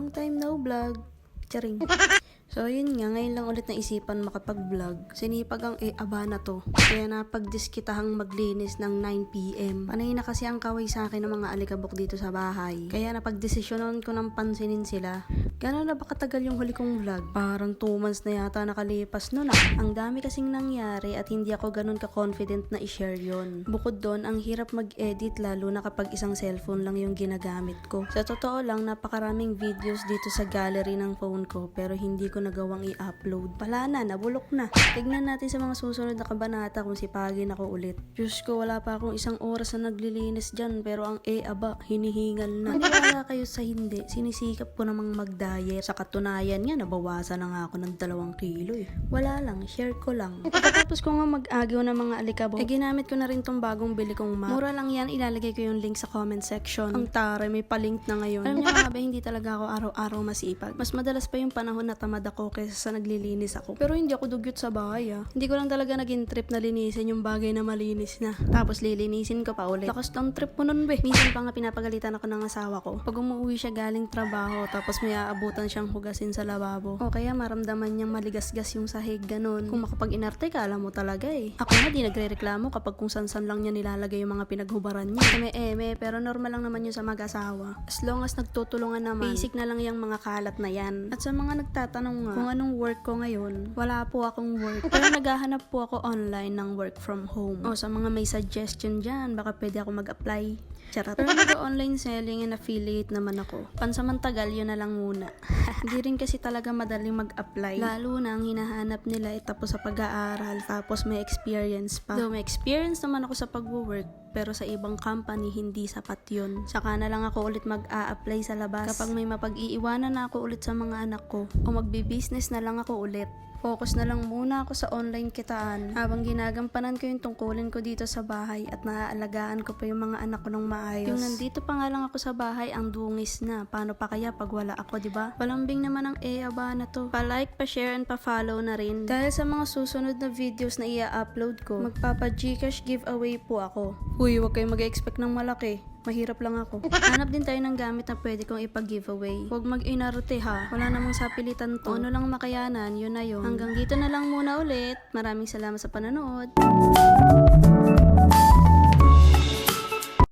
Long time no vlog. Charing. So yun nga, ngayon lang ulit naisipan makapag-vlog. Sinipag ang aba na to. Kaya napagdiskitahang maglinis ng 9 PM. Panay na kasi ang kaway sa akin ng mga alikabok dito sa bahay. Kaya napagdesisyonan ko ng pansinin sila. Gano'n na ba katagal yung huli kong vlog? Parang 2 months na yata nakalipas nun ah. Ang dami kasing nangyari at hindi ako ganun ka-confident na i-share yun. Bukod doon, ang hirap mag-edit lalo na kapag isang cellphone lang yung ginagamit ko. Sa totoo lang, napakaraming videos dito sa gallery ng phone ko pero hindi ko nagawang i-upload. Pala na, nabulok na. Tignan natin sa mga susunod na kabanata kung sipagin ako ulit. Diyos ko, wala pa akong 1 oras na naglilinis dyan pero ang aba, hinihingal na. Maniwala kayo sa hindi, sinisikap ko namang mag-diet. Sa katunayan nga, nabawasan na nga ako ng 2 kilo eh. Wala lang, share ko lang. Pagkatapos ko nga mag-agaw ng mga alikabok, ginamit ko na rin tong bagong bili kong map. Mura lang yan, ilalagay ko yung link sa comment section. Ang tare, may palink na ngayon. Alam niyo mga ba, hindi talaga ako araw-araw masipag. Mas madalas pa yung panahon na tamad ako kaysa sa naglilinis ako. Pero hindi ako dugyot sa bahay ah. Hindi ko lang talaga naging trip na linisin yung bagay na malinis na. Tapos lilinisin ko pa ulit. Lakas ng trip mo nun be. Minsan pa nga pinapagalitan ako ng asawa ko. Pag umuwi siya galing trabaho, tapos may aabutan siyang hugasin sa lababo. O kaya maramdaman niyang maligas-gas yung sahig, ganun. Kung makapag-inarte ka, alam mo talaga eh. Ako nga di nagre-reklamo kapag kung san-san lang niya nilalagay yung mga pinaghubaran niya. Eme, pero normal lang naman yun sa mag-asawa. As long as nagtutulungan naman, basic na lang yung mga kalat na yan. At sa mga nagtatanong nga kung anong work ko ngayon, wala po akong work. Pero naghahanap po ako online ng work from home. O sa mga may suggestion dyan, baka pwede ako mag-apply. Charot. Pero nag-online selling and affiliate naman ako. Pansamantagal, yun na lang muna. Hindi rin kasi talaga madaling mag-apply. Lalo na ang hinahanap nila ay tapos sa pag-aaral, tapos may experience pa. Though may experience naman ako sa pag-work, pero sa ibang company, hindi sapat yun. Saka na lang ako ulit mag-a-apply sa labas kapag may mapag-iiwanan na ako ulit sa mga anak ko. O magbi-business na lang ako ulit. Focus na lang muna ako sa online kitaan habang ginagampanan ko yung tungkulin ko dito sa bahay at naaalagaan ko pa yung mga anak ko ng maayos. Yung nandito pa nga lang ako sa bahay, ang dungis na. Paano pa kaya pag wala ako, diba? Palambing naman ang aba na to. Pa-like, pa-share, and pa-follow na rin. Dahil sa mga susunod na videos na i-upload ko, magpapa-Gcash giveaway po ako. Huy, huwag kayong mag-expect ng malaki. Mahirap lang ako. Hanap din tayo ng gamit na pwede kong ipag-giveaway. Huwag mag-inarte ha. Wala namang sapilitan to. Ano lang makayanan, yun na yun. Hanggang dito na lang muna ulit. Maraming salamat sa panonood.